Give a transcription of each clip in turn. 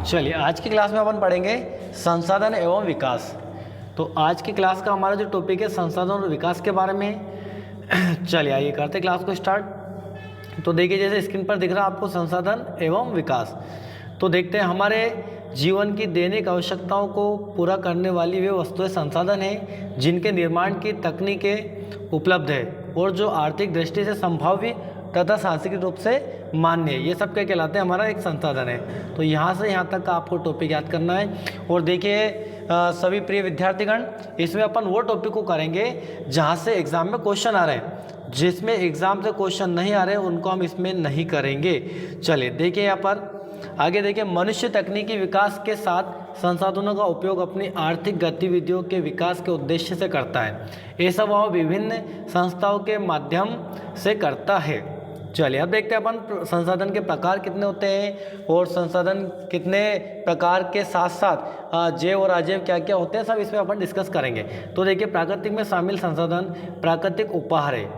चलिए आज की क्लास में अपन पढ़ेंगे संसाधन एवं विकास। तो आज की क्लास का हमारा जो टॉपिक है संसाधन और विकास के बारे में है। चलिए आइए करते क्लास को स्टार्ट। तो देखिए जैसे स्क्रीन पर दिख रहा है आपको संसाधन एवं विकास। तो देखते हैं हमारे जीवन की दैनिक आवश्यकताओं को पूरा करने वाली वे वस्तुएं संसाधन हैं जिनके निर्माण की तकनीकें उपलब्ध है और जो आर्थिक दृष्टि से संभाव्य तथा सांस्कृतिक रूप से मान्य है। ये सब क्या कहलाते हैं, हमारा एक संसाधन है। तो यहाँ से यहाँ तक का आपको टॉपिक याद करना है। और देखिए सभी प्रिय विद्यार्थीगण, इसमें अपन वो टॉपिक को करेंगे जहाँ से एग्जाम में क्वेश्चन आ रहे हैं। जिसमें एग्जाम से क्वेश्चन नहीं आ रहे उनको हम इसमें नहीं करेंगे। चलिए देखिए यहाँ पर आगे देखिए, मनुष्य तकनीकी विकास के साथ संसाधनों का उपयोग अपनी आर्थिक गतिविधियों के विकास के उद्देश्य से करता है। ऐसा वह विभिन्न संस्थाओं के माध्यम से करता है। चलिए अब देखते हैं अपन संसाधन के प्रकार कितने होते हैं और संसाधन कितने प्रकार के साथ साथ जैव और अजैव क्या क्या होते हैं, सब इसमें अपन डिस्कस करेंगे। तो देखिए प्राकृतिक में शामिल संसाधन प्राकृतिक उपहार है,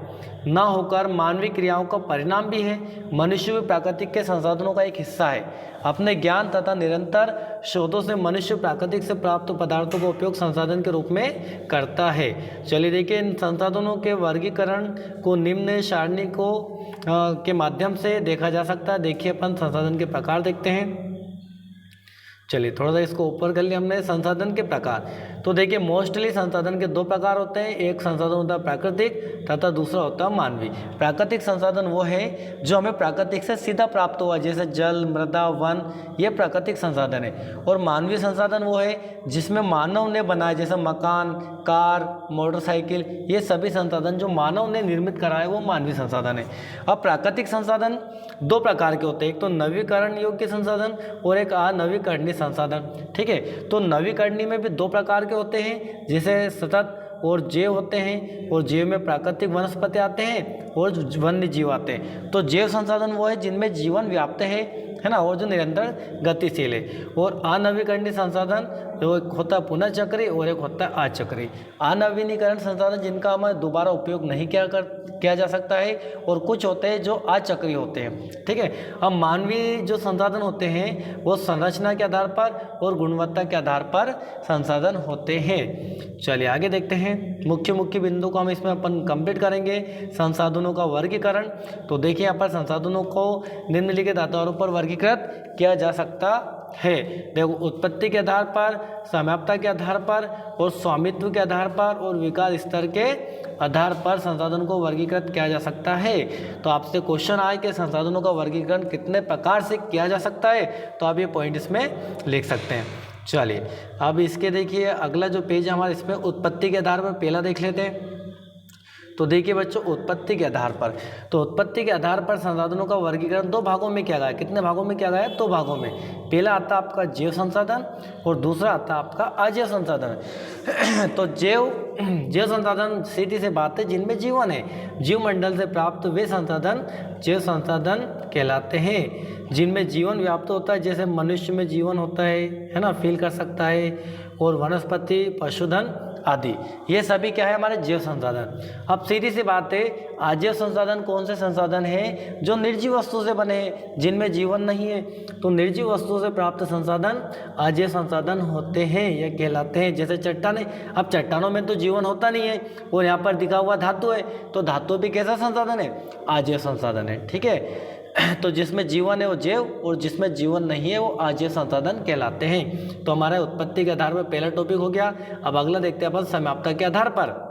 न होकर मानवीय क्रियाओं का परिणाम भी है। मनुष्य भी प्राकृतिक के संसाधनों का एक हिस्सा है। अपने ज्ञान तथा निरंतर शोधों से मनुष्य प्राकृतिक से प्राप्त पदार्थों का उपयोग संसाधन के रूप में करता है। चलिए देखिए, इन संसाधनों के वर्गीकरण को निम्न सारणी को के माध्यम से देखा जा सकता है। देखिए अपन संसाधन के प्रकार देखते हैं। चलिए थोड़ा सा इसको ऊपर कर लिया हमने। संसाधन के प्रकार, तो देखिए मोस्टली संसाधन के दो प्रकार होते हैं। एक संसाधन होता है प्राकृतिक तथा दूसरा होता है मानवीय। प्राकृतिक संसाधन वो है जो हमें प्राकृतिक से सीधा प्राप्त हुआ, जैसे जल, मृदा, वन, ये प्राकृतिक संसाधन है। और मानवीय संसाधन वो है जिसमें मानव ने बनाए, जैसे मकान, कार, मोटरसाइकिल, ये सभी संसाधन जो मानव ने निर्मित करा है वो मानवीय संसाधन है। अब प्राकृतिक संसाधन दो प्रकार के होते हैं, एक तो नवीकरण योग्य संसाधन और एक अनवीकरणीय संसाधन। ठीक है, तो नवीकरणीय में भी दो प्रकार के होते हैं, जैसे सतत और जैव होते हैं। और जैव में प्राकृतिक वनस्पति आते हैं और वन्य जीव आते हैं। तो जैव संसाधन वो है जिनमें जीवन व्याप्त है ना, और जो निरंतर गतिशील है। और अनवीकरणीय संसाधन जो एक होता है पुनः चक्रीय और एक होता है अचक्रीय। अनवीनीकरण संसाधन जिनका हमें दोबारा उपयोग नहीं किया जा सकता है, और कुछ होते हैं जो अचक्रीय होते हैं। ठीक है, अब मानवीय जो संसाधन होते हैं वो संरचना के आधार पर और गुणवत्ता के आधार पर संसाधन होते हैं। चलिए आगे देखते हैं। मुख्य बिंदु को हम इसमें अपन कंप्लीट करेंगे। संसाधनों का वर्गीकरण, तो देखिए यहाँ पर संसाधनों को निम्नलिखित आधारों पर वर्गीकृत किया जा सकता है। देखो, उत्पत्ति के आधार पर, समयाप्ता के आधार पर और स्वामित्व के आधार पर और विकास स्तर के आधार पर संसाधनों को वर्गीकृत किया जा सकता है। तो आपसे क्वेश्चन आए कि संसाधनों का वर्गीकरण कितने प्रकार से किया जा सकता है, तो आप ये पॉइंट इसमें लिख सकते हैं। चलिए अब इसके देखिए अगला जो पेज है हमारे, इसमें उत्पत्ति के आधार पर पहला देख लेते हैं। तो देखिए बच्चों, उत्पत्ति के आधार पर, तो उत्पत्ति के आधार पर संसाधनों का वर्गीकरण दो भागों में किया गया है। कितने भागों में किया गया है? दो भागों में। पहला आता है आपका जैव संसाधन और दूसरा आता है आपका अजैव संसाधन। तो जैव संसाधन सीधी सी बात है जिनमें जीवन है। जीवमंडल से प्राप्त वे संसाधन जैव संसाधन कहलाते हैं जिनमें जीवन व्याप्त होता है, जैसे मनुष्य में जीवन होता है ना, फील कर सकता है, और वनस्पति, पशुधन आदि, ये सभी क्या है हमारे जैव संसाधन। अब सीधी सी बात है, अजैव संसाधन कौन से संसाधन हैं? जो निर्जीव वस्तु से बने हैं, जिनमें जीवन नहीं है। तो निर्जीव वस्तु से प्राप्त संसाधन अजैव संसाधन होते हैं, ये कहलाते हैं। जैसे चट्टानें, अब चट्टानों में तो जीवन होता नहीं है और यहाँ पर दिखा हुआ धातु है, तो धातु भी कैसा संसाधन है? अजैव संसाधन है। ठीक है, तो जिसमें जीवन है वो जैव और जिसमें जीवन नहीं है वो अजैव संसाधन कहलाते हैं। तो हमारा उत्पत्ति के आधार पर पहला टॉपिक हो गया। अब अगला देखते हैं अपन समाप्ता के आधार पर।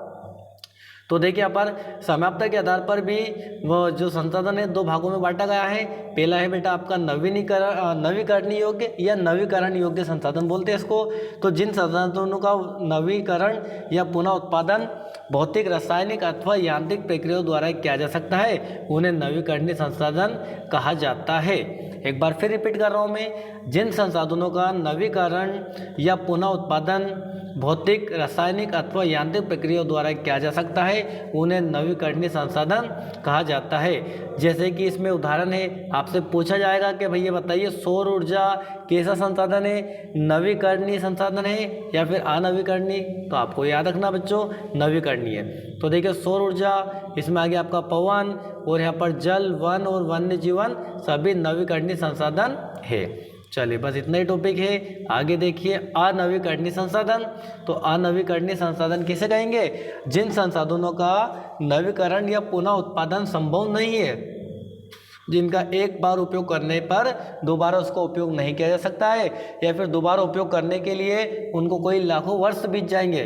तो देखिए यहाँ पर समाप्ता के आधार पर भी वो जो संसाधन है दो भागों में बांटा गया है। पहला है बेटा आपका नवीकरणीय योग्य या नवीकरण योग्य संसाधन बोलते हैं इसको। तो जिन संसाधनों का नवीकरण या पुनः उत्पादन भौतिक, रासायनिक अथवा यांत्रिक प्रक्रियाओं द्वारा किया जा सकता है उन्हें नवीकरणीय संसाधन कहा जाता है। एक बार फिर रिपीट कर रहा हूँ मैं, जिन संसाधनों का नवीकरण या पुनः उत्पादन भौतिक, रासायनिक अथवा यांत्रिक प्रक्रियाओं द्वारा किया जा सकता है उन्हें नवीकरणीय संसाधन कहा जाता है। जैसे कि इसमें उदाहरण है, आपसे पूछा जाएगा कि भैया बताइए सौर ऊर्जा कैसा संसाधन है? नवीकरणीय संसाधन है या फिर अनवीकरणीय? तो आपको याद रखना बच्चों, नवीकरणीय। तो देखिए सौर ऊर्जा, इसमें आगे आपका पवन, और यहाँ पर जल, वन और वन्य जीवन सभी नवीकरणीय संसाधन है। चलिए बस इतना ही टॉपिक है। आगे देखिए अनवीकरणीय संसाधन। तो अनवीकरणीय संसाधन किसे कहेंगे? जिन संसाधनों का नवीकरण या पुनः उत्पादन संभव नहीं है, जिनका एक बार उपयोग करने पर दोबारा उसका उपयोग नहीं किया जा सकता है, या फिर दोबारा उपयोग करने के लिए उनको कोई लाखों वर्ष बीत जाएंगे,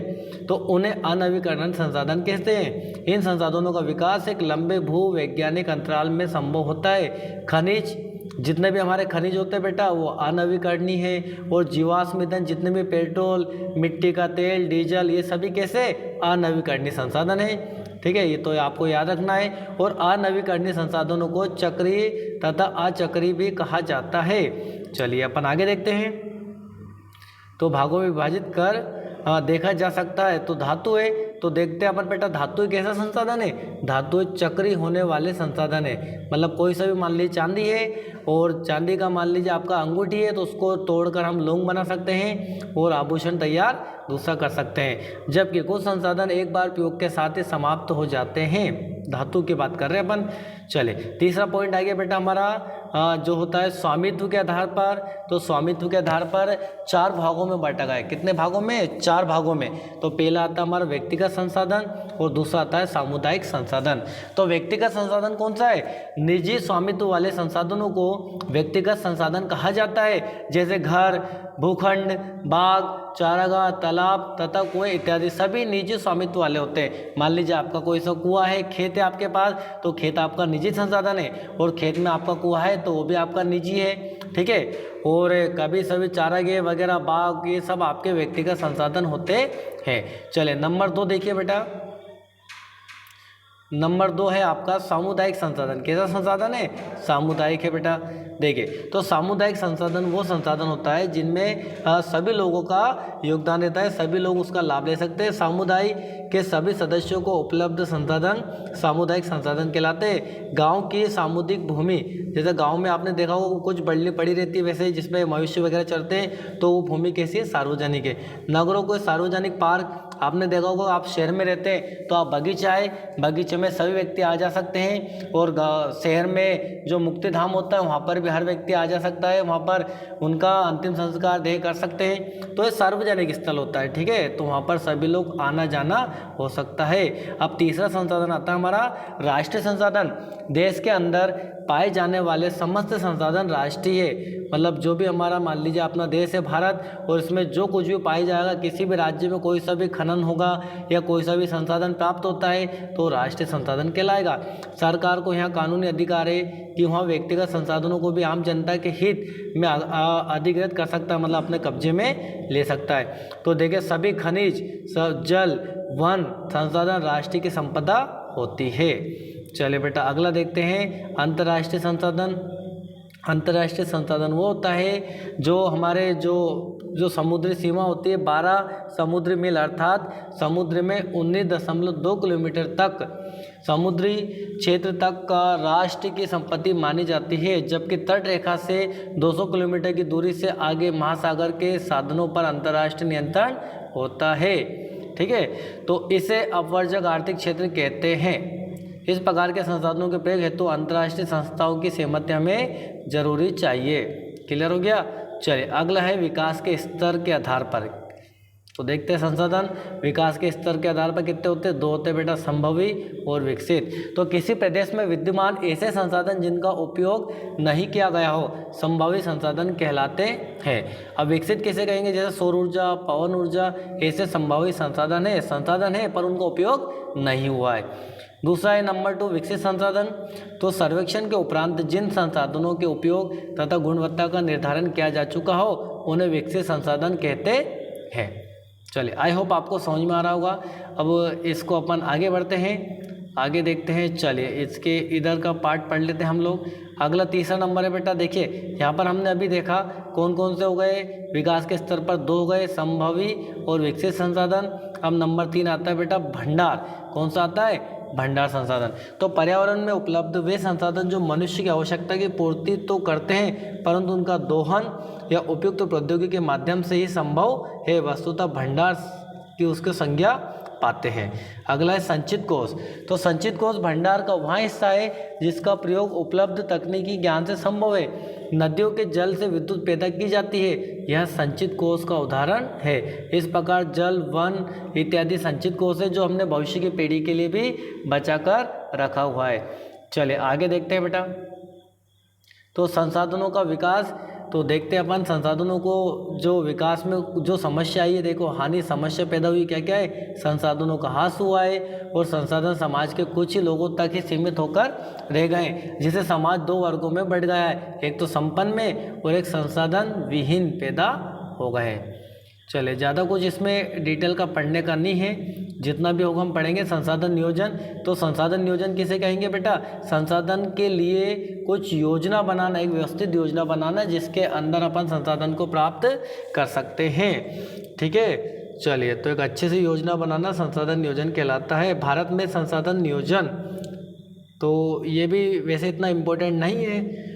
तो उन्हें अनवीकरणीय संसाधन कहते हैं। इन संसाधनों का विकास एक लंबे भू वैज्ञानिक अंतराल में संभव होता है। खनिज, जितने भी हमारे खनिज होते हैं बेटा वो अनवीकरणीय है, और जीवाश्म ईंधन जितने भी पेट्रोल, मिट्टी का तेल, डीजल, ये सभी कैसे अनवीकरणीय संसाधन है। ठीक है, ये तो आपको याद रखना है। और अनवीकरणीय संसाधनों को चक्रीय तथा अचक्रीय भी कहा जाता है। चलिए अपन आगे देखते हैं। तो भागों में विभाजित कर देखा जा सकता है। तो धातु है, तो देखते हैं अपन बेटा धातु एक ऐसा संसाधन है, धातु चक्रीय होने वाले संसाधन है। मतलब कोई सा भी मान लीजिए चांदी है, और चांदी का मान लीजिए आपका अंगूठी है, तो उसको तोड़कर हम लौंग बना सकते हैं और आभूषण तैयार दूसरा कर सकते हैं। जबकि कुछ संसाधन एक बार प्रयोग के साथ ही समाप्त हो जाते हैं। धातु की बात कर रहे हैं अपन। चले तीसरा पॉइंट आ गया बेटा हमारा जो होता है स्वामित्व के आधार पर। तो स्वामित्व के आधार पर 4 भागों में बांटा गया है। कितने भागों में? 4 भागों में। तो पहला आता है हमारा व्यक्तिगत संसाधन, और दूसरा आता है सामुदायिक संसाधन। तो व्यक्तिगत संसाधन कौन सा है? निजी स्वामित्व वाले संसाधनों को व्यक्तिगत संसाधन कहा जाता है। जैसे घर, भूखंड, बाग, चारागाह, तालाब तथा कुएं इत्यादि सभी निजी स्वामित्व वाले होते हैं। मान लीजिए आपका कोई सा कुआं है, खेत है आपके पास, तो खेत आपका निजी संसाधन है, और खेत में आपका कुआं है तो वो भी आपका निजी है। ठीक है, और कभी सभी चारागाह वगैरह, बाग, ये सब आपके व्यक्तिगत संसाधन होते हैं। चले नंबर 2 देखिए बेटा। नंबर 2 है आपका सामुदायिक संसाधन। कैसा संसाधन है? सामुदायिक है बेटा। देखिए, तो सामुदायिक संसाधन वो संसाधन होता है जिनमें सभी लोगों का योगदान रहता है, सभी लोग उसका लाभ ले सकते हैं। समुदाय के सभी सदस्यों को उपलब्ध संसाधन सामुदायिक संसाधन कहलाते हैं। गांव की सामुदायिक भूमि, जैसे गांव में आपने देखा होगा कुछ बल्ली पड़ी रहती है वैसे, जिसमें मवेशी वगैरह चरते हैं, तो वो भूमि कैसी है? सार्वजनिक है। नगरों को सार्वजनिक पार्क, आपने देखा होगा आप शहर में रहते हैं तो आप बगीचा है, बगीचे में सभी व्यक्ति आ जा सकते हैं। और शहर में जो मुक्ति धाम होता है वहाँ पर भी हर व्यक्ति आ जा सकता है, वहाँ पर उनका अंतिम संस्कार देह कर सकते हैं। तो ये सार्वजनिक स्थल होता है। ठीक है, तो वहाँ पर सभी लोग आना जाना हो सकता है। अब तीसरा संसाधन आता है हमारा राष्ट्रीय संसाधन। देश के अंदर पाए जाने वाले समस्त संसाधन राष्ट्रीय है। मतलब जो भी हमारा मान लीजिए अपना देश है भारत, और इसमें जो कुछ भी पाया जाएगा, किसी भी राज्य में कोई सा भी खनन होगा या कोई सा भी संसाधन प्राप्त होता है तो राष्ट्रीय संसाधन कहलाएगा। सरकार को यहाँ कानूनी अधिकार है कि वहाँ व्यक्तिगत संसाधनों को भी आम जनता के हित में अधिकृत कर सकता है, मतलब अपने कब्जे में ले सकता है। तो देखिए सभी खनिज, जल, वन संसाधन राष्ट्रीय की संपदा होती है। चलिए बेटा अगला देखते हैं अंतर्राष्ट्रीय संसाधन। अंतर्राष्ट्रीय संसाधन वो होता है जो हमारे जो समुद्री सीमा होती है 12 समुद्री मील, अर्थात समुद्र में 19.2 किलोमीटर तक समुद्री क्षेत्र तक का राष्ट्र की संपत्ति मानी जाती है। जबकि तट रेखा से 200 किलोमीटर की दूरी से आगे महासागर के साधनों पर अंतर्राष्ट्रीय नियंत्रण होता है। ठीक है, तो इसे अपवर्जक आर्थिक क्षेत्र कहते हैं। इस प्रकार के संसाधनों के प्रयोग हेतु अंतर्राष्ट्रीय संस्थाओं की सहमति हमें जरूरी चाहिए। क्लियर हो गया। चलिए अगला है विकास के स्तर के आधार पर। तो देखते हैं संसाधन विकास के स्तर के आधार पर कितने होते हैं? 2 होते हैं बेटा, संभवी और विकसित। तो किसी प्रदेश में विद्यमान ऐसे संसाधन जिनका उपयोग नहीं किया गया हो संभावित संसाधन कहलाते हैं। अब विकसित किसे कहेंगे? जैसे सौर ऊर्जा, पवन ऊर्जा, ऐसे संभावित संसाधन है पर उनका उपयोग नहीं हुआ है। दूसरा है नंबर 2 विकसित संसाधन। तो सर्वेक्षण के उपरांत जिन संसाधनों के उपयोग तथा गुणवत्ता का निर्धारण किया जा चुका हो उन्हें विकसित संसाधन कहते हैं। चलिए आई होप आपको समझ में आ रहा होगा। अब इसको अपन आगे बढ़ते हैं, आगे देखते हैं। चलिए इसके इधर का पार्ट पढ़ लेते हैं हम लोग। अगला तीसरा नंबर है बेटा, देखिए यहाँ पर हमने अभी देखा कौन कौन से हो गए, विकास के स्तर पर 2 हो गए, संभवी और विकसित संसाधन। अब नंबर 3 आता है बेटा भंडार। कौन सा आता है? भंडार संसाधन। तो पर्यावरण में उपलब्ध वे संसाधन जो मनुष्य की आवश्यकता की पूर्ति तो करते हैं परंतु उनका दोहन या उपयुक्त प्रौद्योगिकी के माध्यम से ही संभव है। वस्तुतः भंडार की उसकी संज्ञा पाते हैं। अगला है संचित कोष। तो संचित कोष भंडार का वहाँ हिस्सा है जिसका प्रयोग उपलब्ध तकनीकी ज्ञान से संभव है। नदियों के जल से विद्युत पैदा की जाती है, यह संचित कोष का उदाहरण है। इस प्रकार जल, वन इत्यादि संचित कोष है जो हमने भविष्य की पीढ़ी के लिए भी बचाकर रखा हुआ है। चलिए आगे देखते हैं बेटा। तो संसाधनों का विकास, तो देखते हैं अपन संसाधनों को, जो विकास में जो समस्या आई है, देखो हानि समस्या पैदा हुई, क्या क्या है, संसाधनों का ह्रास हुआ है और संसाधन समाज के कुछ ही लोगों तक ही सीमित होकर रह गए, जिससे समाज दो वर्गों में बढ़ गया है, एक तो संपन्न में और एक संसाधन विहीन पैदा हो गए हैं। चले ज़्यादा कुछ इसमें डिटेल का पढ़ने का नहीं है, जितना भी होगा हम पढ़ेंगे। संसाधन नियोजन, तो संसाधन नियोजन किसे कहेंगे बेटा, संसाधन के लिए कुछ योजना बनाना, एक व्यवस्थित योजना बनाना जिसके अंदर अपन संसाधन को प्राप्त कर सकते हैं। ठीक है, चलिए तो एक अच्छे से योजना बनाना संसाधन नियोजन कहलाता है। भारत में संसाधन नियोजन, तो ये भी वैसे इतना इम्पोर्टेंट नहीं है,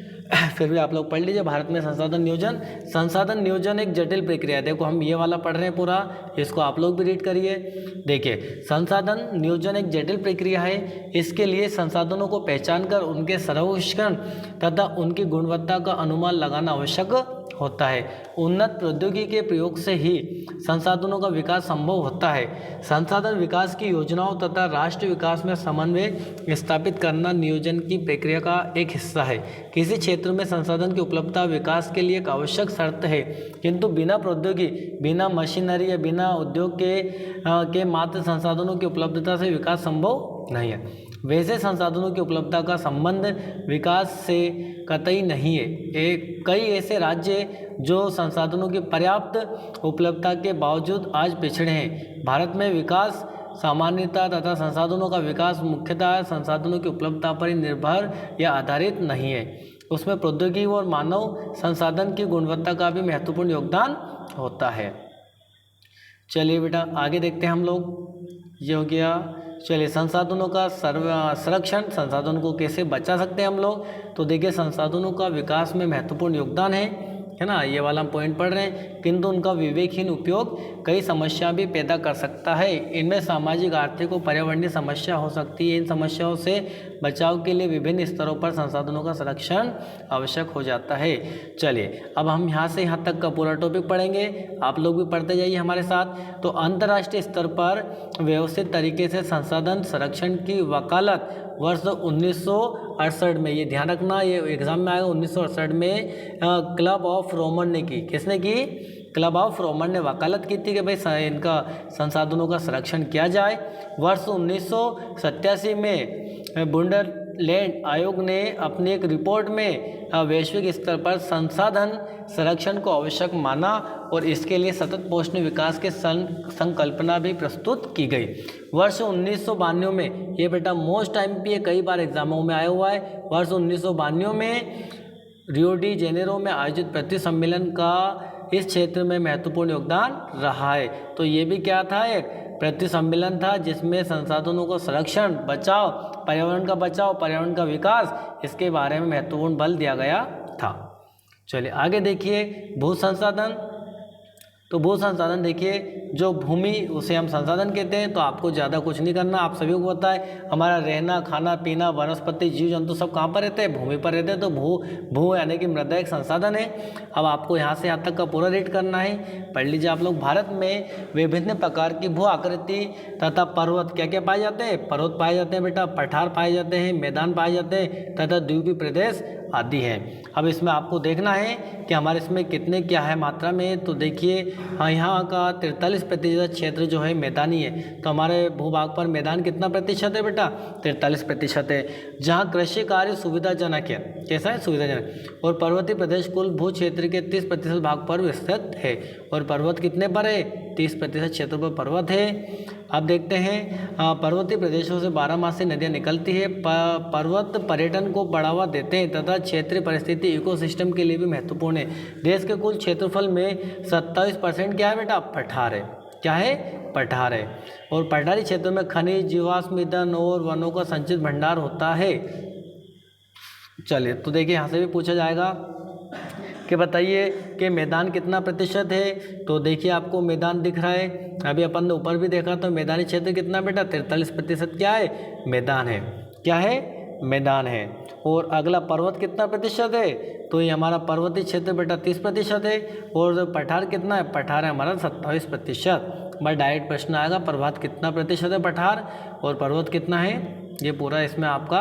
फिर भी आप लोग पढ़ लीजिए। भारत में संसाधन नियोजन, संसाधन नियोजन एक जटिल प्रक्रिया है। देखो हम ये वाला पढ़ रहे हैं पूरा, इसको आप लोग भी रीड करिए। देखिए संसाधन नियोजन एक जटिल प्रक्रिया है। इसके लिए संसाधनों को पहचान कर उनके सर्वेक्षण तथा उनकी गुणवत्ता का अनुमान लगाना आवश्यक होता है। उन्नत प्रौद्योगिकी के प्रयोग से ही संसाधनों का विकास संभव होता है। संसाधन विकास की योजनाओं तथा राष्ट्र विकास में समन्वय स्थापित करना नियोजन की प्रक्रिया का एक हिस्सा है। किसी क्षेत्र में संसाधन की उपलब्धता विकास के लिए एक आवश्यक शर्त है, किंतु बिना प्रौद्योगिकी, बिना मशीनरी या बिना उद्योग के मात्र संसाधनों की उपलब्धता से विकास संभव नहीं है। वैसे संसाधनों की उपलब्धता का संबंध विकास से कतई नहीं है। कई ऐसे राज्य जो संसाधनों की पर्याप्त उपलब्धता के बावजूद आज पिछड़े हैं। भारत में विकास सामान्यता तथा संसाधनों का विकास मुख्यतः संसाधनों की उपलब्धता पर ही निर्भर या आधारित नहीं है। उसमें प्रौद्योगिकी और मानव संसाधन की गुणवत्ता का भी महत्वपूर्ण योगदान होता है। चलिए बेटा आगे देखते हैं हम लोग। ये हो गया। चलिए संसाधनों का संरक्षण, संसाधनों को कैसे बचा सकते हैं हम लोग। तो देखिए संसाधनों का विकास में महत्वपूर्ण योगदान है ना, ये वाला हम पॉइंट पढ़ रहे हैं, किंतु उनका विवेकहीन उपयोग कई समस्या भी पैदा कर सकता है। इनमें सामाजिक, आर्थिक और पर्यावरणीय समस्या हो सकती है। इन समस्याओं से बचाव के लिए विभिन्न स्तरों पर संसाधनों का संरक्षण आवश्यक हो जाता है। चलिए अब हम यहाँ से यहाँ तक का पूरा टॉपिक पढ़ेंगे, आप लोग भी पढ़ते जाइए हमारे साथ। तो अंतर्राष्ट्रीय स्तर पर व्यवस्थित तरीके से संसाधन संरक्षण की वकालत वर्ष 1968 में, ये ध्यान रखना, ये एग्जाम में आएगा, 1968 में क्लब ऑफ रोमन ने की। किसने की? क्लब ऑफ रोमन ने वकालत की थी कि भाई इनका संसाधनों का संरक्षण किया जाए। वर्ष 1987 में बुंडरलैंड आयोग ने अपनी एक रिपोर्ट में वैश्विक स्तर पर संसाधन संरक्षण को आवश्यक माना और इसके लिए सतत पोषण विकास के संकल्पना भी प्रस्तुत की गई। वर्ष 1992 में, ये बेटा मोस्ट टाइम पे कई बार एग्जामों में आया हुआ है। वर्ष 1992 में रियो डी जेनेरो में आयोजित पृथ्वी सम्मेलन का इस क्षेत्र में महत्वपूर्ण योगदान रहा है। तो ये भी क्या था, एक पृथ्वी सम्मेलन था जिसमें संसाधनों को संरक्षण, बचाव, पर्यावरण का बचाव, पर्यावरण का विकास, इसके बारे में महत्वपूर्ण बल दिया गया था। चलिए आगे देखिए भू संसाधन। तो भू संसाधन देखिए, जो भूमि उसे हम संसाधन कहते हैं। तो आपको ज़्यादा कुछ नहीं करना, आप सभी को पता है हमारा रहना, खाना पीना, वनस्पति, जीव जंतु सब कहाँ पर रहते हैं? भूमि पर रहते हैं। तो भू यानी कि मृदा एक संसाधन है। अब आपको यहाँ से यहाँ तक का पूरा रीड करना है, पढ़ लीजिए आप लोग। भारत में विभिन्न प्रकार की भू आकृति तथा पर्वत क्या क्या पाए जाते हैं? पर्वत पाए जाते हैं बेटा, पठार पाए जाते हैं, मैदान पाए जाते हैं तथा द्वीपीय प्रदेश आदि है। अब इसमें आपको देखना है कि हमारे इसमें कितने क्या है मात्रा में। तो देखिए हाँ, यहाँ का 43% क्षेत्र जो है मैदानी है। तो हमारे भूभाग पर मैदान कितना प्रतिशत है बेटा? 43% है। जहाँ कृषि कार्य सुविधाजनक है, कैसा है? सुविधाजनक। और पर्वतीय प्रदेश कुल भू क्षेत्र के 30% भाग पर विस्तृत है। और पर्वत कितने पर है? 30% क्षेत्र पर पर्वत है। अब देखते हैं पर्वतीय प्रदेशों से 12मासी नदियाँ निकलती है। पर्वत पर्यटन को बढ़ावा देते हैं तथा क्षेत्रीय परिस्थिति इकोसिस्टम के लिए भी महत्वपूर्ण है। देश के कुल क्षेत्रफल में 27% क्या है बेटा? पठार है। क्या है? पठार है। और पठारी क्षेत्र में खनिज, जीवाश्म ईंधन और वनों का संचित भंडार होता है। चलिए तो देखिए यहाँ से भी पूछा जाएगा। कि बताइए कि मैदान कितना प्रतिशत है। तो देखिए आपको मैदान दिख रहा है, अभी अपन ने ऊपर भी देखा तो मैदानी क्षेत्र कितना बेटा 43% क्या है मैदान है, क्या है मैदान है। और अगला पर्वत कितना प्रतिशत है, तो ये हमारा पर्वतीय क्षेत्र बेटा 30% है। और पठार कितना है, पठार है हमारा 27%। बस डायरेक्ट प्रश्न आएगा पर्वत कितना प्रतिशत है पठार और पर्वत कितना है, ये पूरा इसमें आपका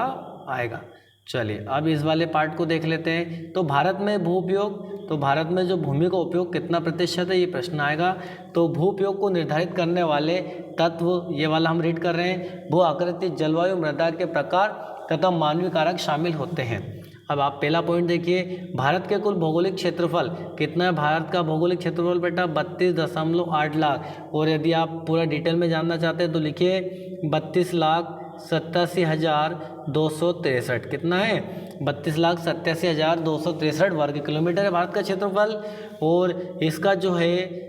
आएगा। चलिए अब इस वाले पार्ट को देख लेते हैं। तो भारत में भू उपयोग, तो भारत में जो भूमि का उपयोग कितना प्रतिशत है ये प्रश्न आएगा। तो भू उपयोग को निर्धारित करने वाले तत्व, ये वाला हम रीड कर रहे हैं, भू आकृति, जलवायु, मृदा के प्रकार तथा मानवीय कारक शामिल होते हैं। अब आप पहला पॉइंट देखिए, भारत के कुल भौगोलिक क्षेत्रफल कितना है, भारत का भौगोलिक क्षेत्रफल बेटा 32.8 लाख। और यदि आप पूरा डिटेल में जानना चाहते हैं तो लिखिए 32,87,263 कितना है, 32,87,263 वर्ग किलोमीटर है भारत का क्षेत्रफल। और इसका जो है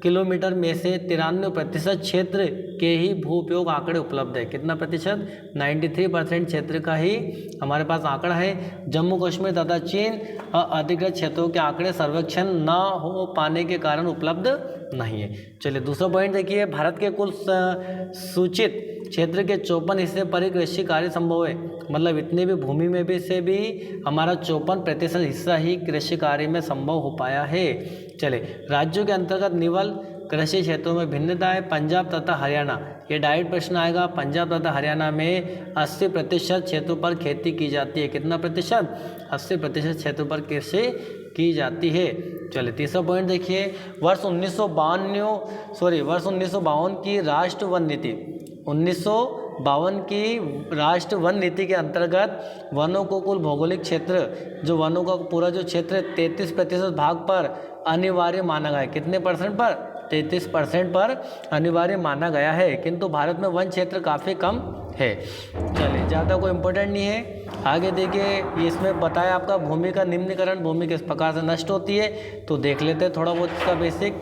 किलोमीटर में से 93% क्षेत्र के ही भू उपयोग आंकड़े उपलब्ध है। कितना प्रतिशत, 93% क्षेत्र का ही हमारे पास आंकड़ा है। जम्मू कश्मीर तथा चीन अधिकृत क्षेत्रों के आंकड़े सर्वेक्षण न हो पाने के कारण उपलब्ध नहीं है। चलिए दूसरा पॉइंट देखिए, भारत के कुल सूचित क्षेत्र के 54 हिस्से पर कृषि कार्य संभव है। मतलब इतने भी भूमि में भी से भी हमारा 54% हिस्सा ही कृषि कार्य में संभव हो पाया है। चले राज्यों के अंतर्गत निवल कृषि क्षेत्रों में भिन्नता है। पंजाब तथा हरियाणा, ये डायरेक्ट प्रश्न आएगा। पंजाब तथा हरियाणा में 80% क्षेत्रों पर खेती की जाती है। कितना प्रतिशत, 80% क्षेत्रों पर कृषि की जाती है। चलिए तीसरा पॉइंट देखिए, वर्ष 1952 की राष्ट्रीय वन नीति, 1952 की राष्ट्रीय वन नीति के अंतर्गत वनों को कुल भौगोलिक क्षेत्र, जो वनों का पूरा जो क्षेत्र 33% भाग पर अनिवार्य माना गया है। कितने परसेंट पर, 33% पर अनिवार्य माना गया है। किंतु भारत में वन क्षेत्र काफ़ी कम है। चलिए ज़्यादा कोई इम्पोर्टेंट नहीं है। आगे देखिए, इसमें बताया आपका भूमि का निम्नीकरण, भूमि किस प्रकार से नष्ट होती है, तो देख लेते हैं थोड़ा बहुत इसका बेसिक।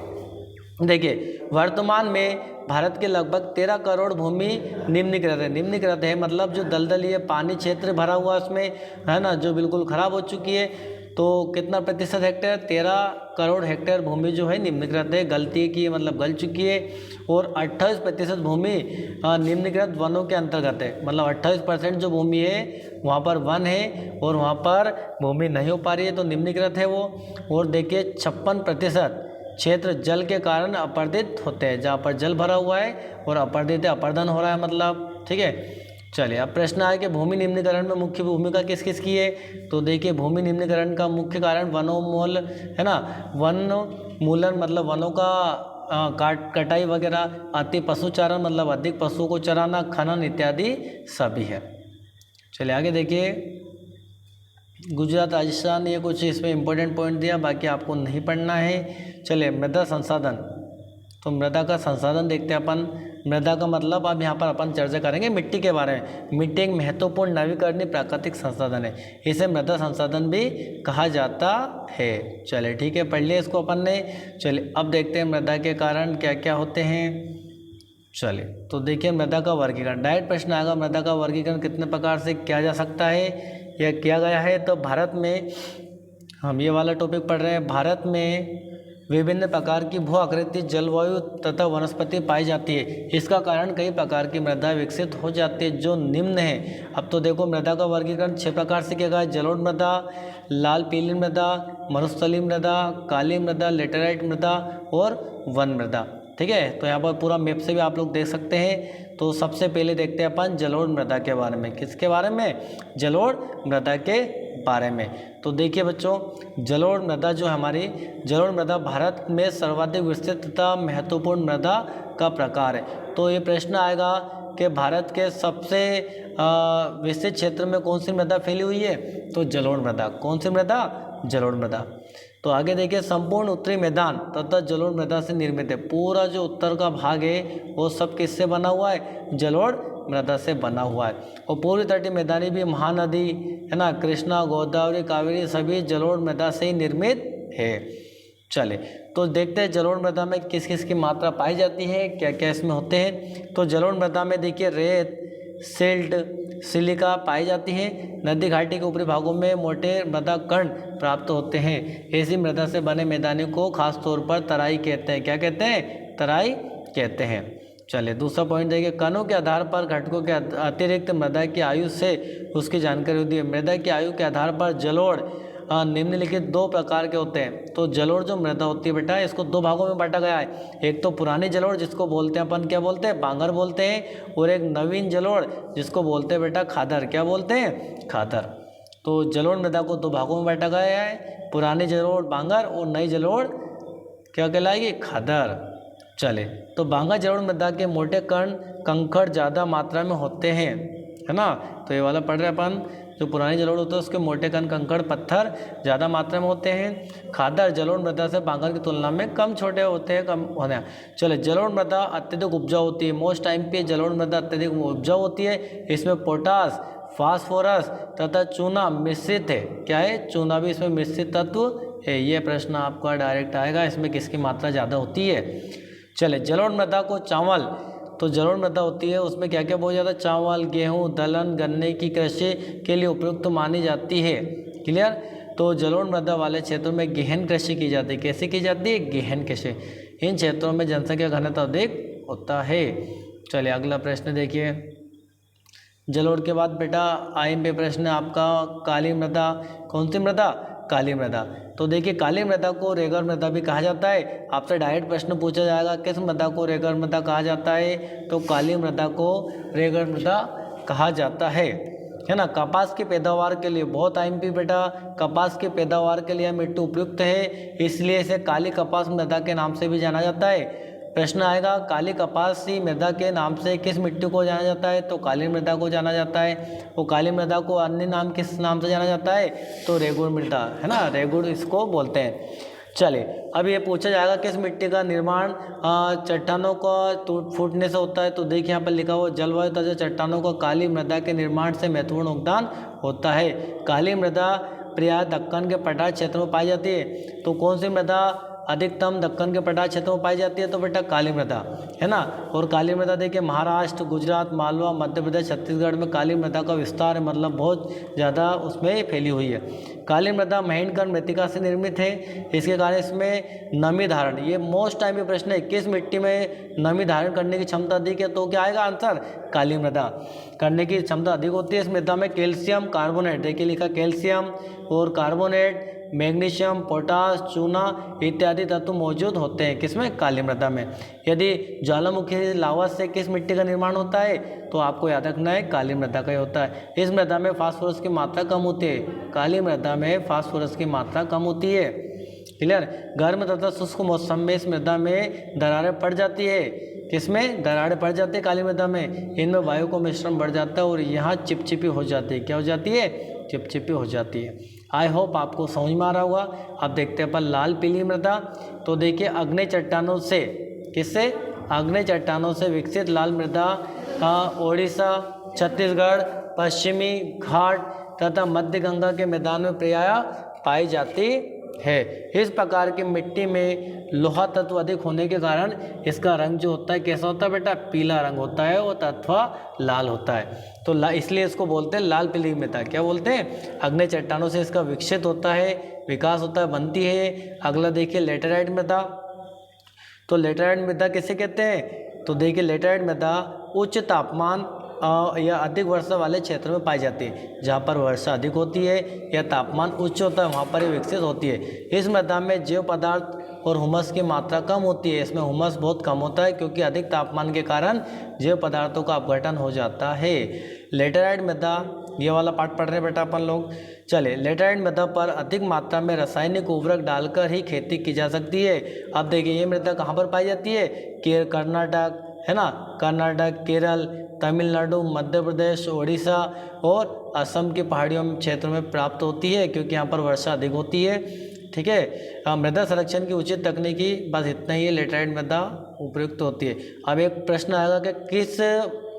देखिए वर्तमान में भारत के लगभग 13 करोड़ भूमि निम्नीकृत है। निम्नीकृत है मतलब जो दलदली पानी क्षेत्र भरा हुआ उसमें है ना, जो बिल्कुल खराब हो चुकी है। तो कितना प्रतिशत हेक्टेयर, 13 करोड़ हेक्टेयर भूमि जो है निम्नीकृत है, गलती की मतलब गल चुकी है। और 28% भूमि निम्नीकृत वनों के अंतर्गत है। मतलब 28% जो भूमि है वहाँ पर वन है और वहाँ पर भूमि नहीं हो पा रही है, तो निम्नीकृत है वो। और देखिए 56% क्षेत्र जल के कारण अपर्दित होते हैं, जहाँ पर जल भरा हुआ है और अपर्दित है, अपर्दन हो रहा है मतलब, ठीक है। चलिए अब प्रश्न आया कि भूमि निम्नीकरण में मुख्य भूमिका किस किस की है। तो देखिए भूमि निम्नीकरण का मुख्य कारण वनोन्मूलन है ना, वनमूलन मतलब वनों का कटाई वगैरह, अति पशुचारण मतलब अधिक पशुओं को चराना, खनन इत्यादि सभी है। चलिए आगे देखिए, गुजरात राजस्थान, ये कुछ इसमें इंपॉर्टेंट पॉइंट दिया, बाकी आपको नहीं पढ़ना है। चलिए मृदा संसाधन, तो मृदा का संसाधन देखते हैं अपन। मृदा का मतलब अब यहाँ पर अपन चर्चा करेंगे मिट्टी के बारे में। मिट्टी एक महत्वपूर्ण नवीकरणीय प्राकृतिक संसाधन है, इसे मृदा संसाधन भी कहा जाता है। चलिए ठीक है, पढ़ लिया इसको अपन ने। चलिए अब देखते हैं मृदा के कारण क्या क्या होते हैं। चलिए तो देखिए मृदा का वर्गीकरण, डायरेक्ट प्रश्न आएगा, मृदा का वर्गीकरण कितने प्रकार से किया जा सकता है या किया गया है। तो भारत में हम ये वाला टॉपिक पढ़ रहे हैं, भारत में विभिन्न प्रकार की भू आकृति, जलवायु तथा वनस्पति पाई जाती है। इसका कारण कई प्रकार की मृदा विकसित हो जाती है जो निम्न है। अब तो देखो मृदा का वर्गीकरण 6 प्रकार से किया गया है। जलोढ़ मृदा, लाल पीली मृदा, मरुस्थलीय मृदा, काली मृदा, लेटेराइट मृदा और वन मृदा, ठीक है। तो यहाँ पर पूरा मैप से भी आप लोग देख सकते हैं। तो सबसे पहले देखते हैं अपन जलोढ़ मृदा के बारे में। किसके बारे में, जलोढ़ मृदा के बारे में। तो देखिए बच्चों, जलोढ़ मृदा जो हमारी जलोढ़ मृदा भारत में सर्वाधिक विस्तृत तथा महत्वपूर्ण मृदा का प्रकार है। तो ये प्रश्न आएगा कि भारत के सबसे विस्तृत क्षेत्र में कौन सी मृदा फैली हुई है, तो जलोढ़ मृदा। कौन सी मृदा, जलोढ़ मृदा। तो आगे देखिए, संपूर्ण उत्तरी मैदान तथा जलोढ़ मृदा से निर्मित है। पूरा जो उत्तर का भाग है वो सब किससे बना हुआ है, जलोढ़ मृदा से बना हुआ है। और पूर्वी तटीय मैदानी भी महानदी है ना, कृष्णा, गोदावरी, कावेरी सभी जलोढ़ मृदा से ही निर्मित है। चले तो देखते हैं जलोढ़ मृदा में किस किस की मात्रा पाई जाती है, क्या क्या इसमें होते हैं। तो जलोढ़ मृदा में देखिए रेत, सिल्ट, सिलिका पाई जाती है। नदी घाटी के ऊपरी भागों में मोटे मृदा कण प्राप्त होते हैं। ऐसी मृदा से बने मैदानों को खास तौर पर तराई कहते हैं। क्या कहते हैं? तराई कहते हैं। चलिए दूसरा पॉइंट देखिए, कणों के आधार पर घटकों के अतिरिक्त मृदा की आयु से उसकी जानकारी होती है। मृदा की आयु के आधार पर जलोढ़ निम्नलिखित दो प्रकार के होते हैं। तो जलोढ़ जो मृदा होती है बेटा, इसको दो भागों में बांटा गया है। एक तो पुरानी जलोढ़ जिसको बोलते हैं अपन, क्या बोलते हैं? बांगर बोलते हैं। और एक नवीन जलोढ़ जिसको बोलते हैं बेटा खादर। क्या बोलते हैं? खादर। तो जलोढ़ मृदा को दो भागों में बांटा गया है, पुरानी जलोढ़ बांगर और नई जलोढ़ क्या कहलाएगी? खादर। चले, तो बांगर जलोढ़ मृदा के मोटे कण कंकड़ ज़्यादा मात्रा में होते हैं, है ना। तो ये वाला पढ़ रहे अपन, जो पुरानी जलोढ़ होता है उसके मोटे कण कंकड़ पत्थर ज़्यादा मात्रा में होते हैं। खादर जलोढ़ मृदा से बांगर की तुलना में कम छोटे होते हैं, कम होने। चले, जलोढ़ मृदा अत्यधिक उपजाऊ होती है। मोस्ट टाइम पे जलोढ़ मृदा अत्यधिक उपजाऊ होती है। इसमें पोटास, फास्फोरस तथा चूना मिश्रित है। क्या है? चूना भी इसमें मिश्रित तत्व है। ये प्रश्न आपका डायरेक्ट आएगा, इसमें किसकी मात्रा ज़्यादा होती है। चले, जलोढ़ मृदा को चावल, तो जलोढ़ मृदा होती है उसमें क्या क्या बोया जाता है? चावल, गेहूं, दलहन, गन्ने की कृषि के लिए उपयुक्त मानी जाती है। क्लियर। तो जलोढ़ मृदा वाले क्षेत्रों में गहन कृषि की जाती है। कैसे की जाती है? गहन कृषि। इन क्षेत्रों में जनसंख्या घनत्व अधिक होता है। चलिए अगला प्रश्न देखिए। जलोढ़ के बाद बेटा आएंगे प्रश्न आपका काली मृदा। कौन सी मृदा? काली मृदा। तो देखिए, काली मृदा को रेगड़ मृदा भी कहा जाता है। आपसे डायरेक्ट प्रश्न पूछा जाएगा, किस मृदा को रेगड़ मृदा कहा जाता है? तो काली मृदा को रेगड़ मृदा कहा जाता है ना। कपास की पैदावार के लिए बहुत टाइम पे बेटा, कपास की पैदावार के लिए मिट्टी उपयुक्त है, इसलिए इसे काली कपास मृदा के नाम से भी जाना जाता है। प्रश्न आएगा, काली कपासी मृदा के नाम से किस मिट्टी को जाना जाता है? तो काली मृदा को जाना जाता है। वो काली मृदा को अन्य नाम किस नाम से जाना जाता है? तो रेगुड़ मृदा, है ना, रेगुड़ इसको बोलते हैं। चलिए, अब ये पूछा जाएगा किस मिट्टी का निर्माण चट्टानों का फूटने से होता है? तो देखिए यहाँ पर लिखा हुआ, जलवायु तथा चट्टानों का काली मृदा के निर्माण से महत्वपूर्ण योगदान होता है। काली मृदा प्रायः दक्कन के पठार क्षेत्र में पाई जाती है। तो कौन सी मृदा अधिकतम दक्कन के पठार क्षेत्रों में पाई जाती है? तो बेटा काली मृदा, है ना। और काली मृदा देखिए महाराष्ट्र, गुजरात, मालवा, मध्य प्रदेश, छत्तीसगढ़ में काली मृदा का विस्तार है, मतलब बहुत ज़्यादा उसमें फैली हुई है। काली मृदा महीनकण मृत्तिका से निर्मित है, इसके कारण इसमें नमी धारण, ये मोस्ट टाइम ये प्रश्न है, किस मिट्टी में नमी धारण करने की क्षमता अधिक है? तो क्या आएगा आंसर? काली मृदा करने की क्षमता अधिक होती है। इस मृदा में कैल्शियम कार्बोनेट, देखिए लिखा कैल्शियम और कार्बोनेट, मैग्नीशियम, पोटास, चूना इत्यादि तत्व मौजूद होते हैं। किसमें? काली मृदा में। यदि ज्वालामुखी लावा से किस मिट्टी का निर्माण होता है? तो आपको याद रखना है काली मृदा का ही होता है। इस मृदा में फास्फोरस की मात्रा कम होती है। काली मृदा में फास्फोरस की मात्रा कम होती है। क्लियर। गर्म तथा शुष्क मौसम में इस मृदा में दरारें पड़ जाती है। किसमें? दरारें पड़ जाती है काली मृदा में। इनमें वायु का मिश्रण बढ़ जाता है और यहाँ चिपचिपी हो जाती है। क्या हो जाती है? चिपचिपी हो जाती है। आई होप आपको समझ में आ रहा होगा। अब देखते हैं अपन लाल पीली मृदा। तो देखिए आग्नेय चट्टानों से, किससे? आग्नेय चट्टानों से विकसित लाल मृदा ओडिशा, छत्तीसगढ़, पश्चिमी घाट तथा मध्य गंगा के मैदान में प्रायः पाई जाती है। इस प्रकार की मिट्टी में लोहा तत्व अधिक होने के कारण इसका रंग जो होता है कैसा होता है बेटा? पीला रंग होता है और अथवा लाल होता है। तो इसलिए इसको बोलते हैं लाल पीली मृदा। क्या बोलते हैं? आग्नेय चट्टानों से इसका विकसित होता है, विकास होता है, बनती है। अगला देखिए लेटेराइट मृदा। तो लेटेराइट मृदा किसे कहते हैं? तो देखिए लेटेराइट मृदा उच्च तापमान या अधिक वर्षा वाले क्षेत्र में पाई जाती है। जहाँ पर वर्षा अधिक होती है या तापमान उच्च होता है वहाँ पर ये विकसित होती है। इस मृदा में जैव पदार्थ और हुमस की मात्रा कम होती है। इसमें हुमस बहुत कम होता है क्योंकि अधिक तापमान के कारण जैव पदार्थों का अपघटन हो जाता है। लेटेराइट मृदा, ये वाला पार्ट पढ़ रहे हैं बेटा अपन लोग। चले, लेटेराइट मृदा पर अधिक मात्रा में रासायनिक उर्वरक डालकर ही खेती की जा सकती है। अब देखिए ये मृदा कहाँ पर पाई जाती है? कर्नाटक, है ना, कर्नाटक, केरल, तमिलनाडु, मध्य प्रदेश, उड़ीसा और असम की पहाड़ियों क्षेत्रों में प्राप्त होती है क्योंकि यहाँ पर वर्षा अधिक होती है। ठीक है। मृदा संरक्षण की उचित तकनीकी, बस इतना ही है, लेटेराइट मृदा उपयुक्त होती है। अब एक प्रश्न आएगा कि किस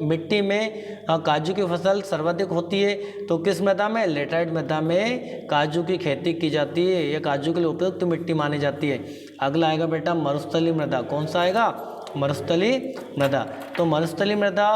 मिट्टी में काजू की फसल सर्वाधिक होती है? तो किस मृदा में? लेटेराइट मृदा में काजू की खेती की जाती है। यह काजू के लिए उपयुक्त मिट्टी मानी जाती है। अगला आएगा बेटा मरुस्थलीय मृदा। कौन सा आएगा? मरुस्थली मृदा। तो मरुस्थली मृदा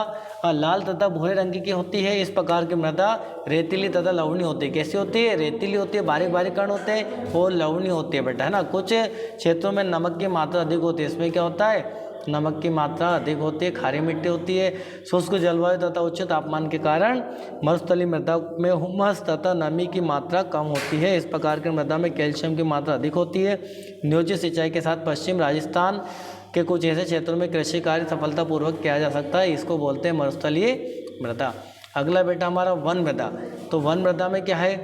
लाल तथा भूरे रंग की होती है। इस प्रकार की मृदा रेतीली तथा लवणीय होती है। कैसी होती है? रेतीली होती है, बारीक बारीक कण होते हैं, और लवणीय होती है बेटा, है ना। कुछ क्षेत्रों में नमक की मात्रा अधिक होती है। इसमें क्या होता है? नमक की मात्रा अधिक होती है, खारी मिट्टी होती है। शुष्क जलवायु तथा उच्च तापमान के कारण मरुस्थलीय मृदा में हुमस तथा नमी की मात्रा कम होती है। इस प्रकार की मृदा में कैल्शियम की मात्रा अधिक होती है। नियोजित सिंचाई के साथ पश्चिम राजस्थान के कुछ ऐसे क्षेत्रों में कृषि कार्य सफलतापूर्वक किया जा सकता है। इसको बोलते हैं मरुस्थलीय मृदा। अगला बेटा हमारा वन मृदा। तो वन मृदा में क्या है?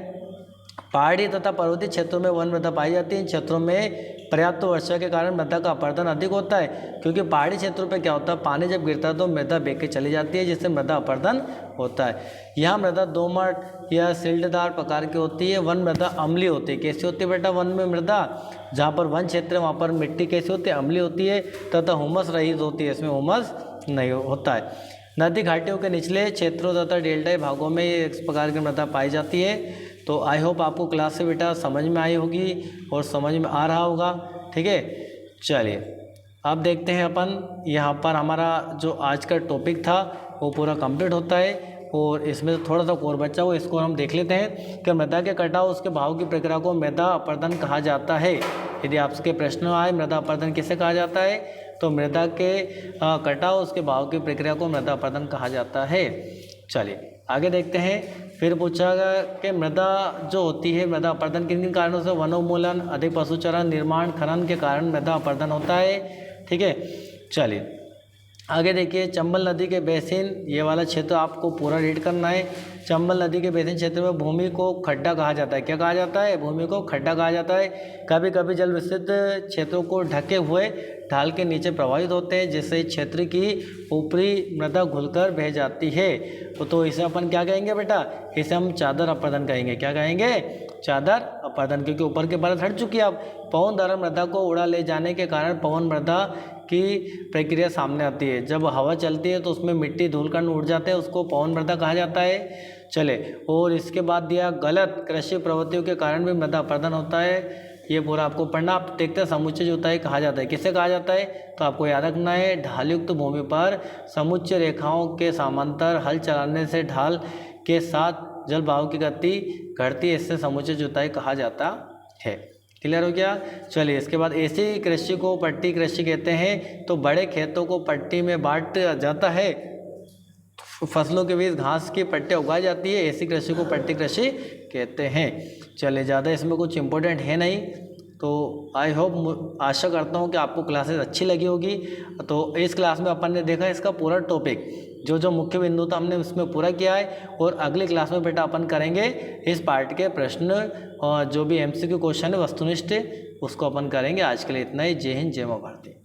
पहाड़ी तथा पर्वतीय क्षेत्रों में वन मृदा पाई जाती है। इन क्षेत्रों में पर्याप्त वर्षा के कारण मृदा का अपरदन अधिक होता है, क्योंकि पहाड़ी क्षेत्रों पर क्या होता है? पानी जब गिरता है तो मृदा बह के चली जाती है, जिससे मृदा अपरदन होता है। यहाँ मृदा दोमट या सिल्टदार प्रकार की होती है। वन मृदा अम्लीय होती है। कैसी होती है बेटा वन में मृदा? जहाँ पर वन क्षेत्र है वहाँ पर मिट्टी कैसी होती है? अम्लीय होती है तथा हुमस रहित होती है। इसमें हुमस नहीं होता है। नदी घाटियों के निचले क्षेत्रों तथा डेल्टाई भागों में इस प्रकार की मृदा पाई जाती है। तो आई होप आपको क्लास से बेटा समझ में आई होगी और समझ में आ रहा होगा। ठीक है, चलिए अब देखते हैं अपन यहाँ पर हमारा जो आज का टॉपिक था वो पूरा कंप्लीट होता है, और इसमें थोड़ा सा और बचा हुआ, इसको हम देख लेते हैं कि मृदा के कटाव उसके भाव की प्रक्रिया को मृदा अपरदन कहा जाता है। यदि आपके प्रश्न आए मृदा अपरदन किसे कहा जाता है, तो मृदा के कटाव उसके भाव की प्रक्रिया को मृदा अपरदन कहा जाता है। चलिए आगे देखते हैं। फिर पूछा गया कि मृदा जो होती है, मृदा अपरदन किन किन कारणों से? वनोन्मूलन, अधिक पशुचरण, निर्माण, खनन के कारण मृदा अपरदन होता है। ठीक है, चलिए आगे देखिए। चंबल नदी के बेसिन, ये वाला क्षेत्र आपको पूरा रीड करना है। चंबल नदी के बेसिन क्षेत्र में भूमि को खड्डा कहा जाता है। क्या कहा जाता है? भूमि को खड्डा कहा जाता है। कभी कभी जल विस्तृत क्षेत्रों को ढके हुए ढाल के नीचे प्रवाहित होते हैं, जिससे क्षेत्र की ऊपरी मृदा घुलकर बह जाती है। तो इसे अपन क्या कहेंगे बेटा? इसे हम चादर अपरदन कहेंगे। क्या कहेंगे? चादर अपरदन, क्योंकि ऊपर की परत हट चुकी है। अब पवन द्वारा मृदा को उड़ा ले जाने के कारण पवन मृदा की प्रक्रिया सामने आती है। जब हवा चलती है तो उसमें मिट्टी धूल कण उड़ जाते हैं, उसको पवन मृदा कहा जाता है। चले, और इसके बाद दिया गलत कृषि प्रवृत्तियों के कारण भी मृदा अपरदन होता है। ये पूरा आपको पढ़ना। आप देखते हैं समुच्चय जो होता है कहा जाता है। किसे कहा जाता है? तो आपको याद रखना है, ढालयुक्त भूमि पर समुच्चय रेखाओं के समांतर हल चलाने से ढाल के साथ जल बहाव की गति घटती है, इससे समुच्चय जुताई कहा जाता है। क्लियर हो गया? चलिए इसके बाद ऐसी कृषि को पट्टी कृषि कहते हैं। तो बड़े खेतों को पट्टी में बांट जाता है, फसलों के बीच घास की पट्टियाँ उगाई जाती है, ऐसी कृषि को पट्टी कृषि कहते हैं। चलिए ज़्यादा इसमें कुछ इंपॉर्टेंट है नहीं। तो आई होप, आशा करता हूँ कि आपको क्लासेस अच्छी लगी होगी। तो इस क्लास में अपन ने देखा इसका पूरा टॉपिक, जो जो मुख्य बिंदु था हमने उसमें पूरा किया है। और अगली क्लास में बेटा अपन करेंगे इस पार्ट के प्रश्न और जो भी MCQ क्वेश्चन है वस्तुनिष्ठ, उसको अपन करेंगे। आज के लिए इतना ही। जय हिंद, जय मां भारती।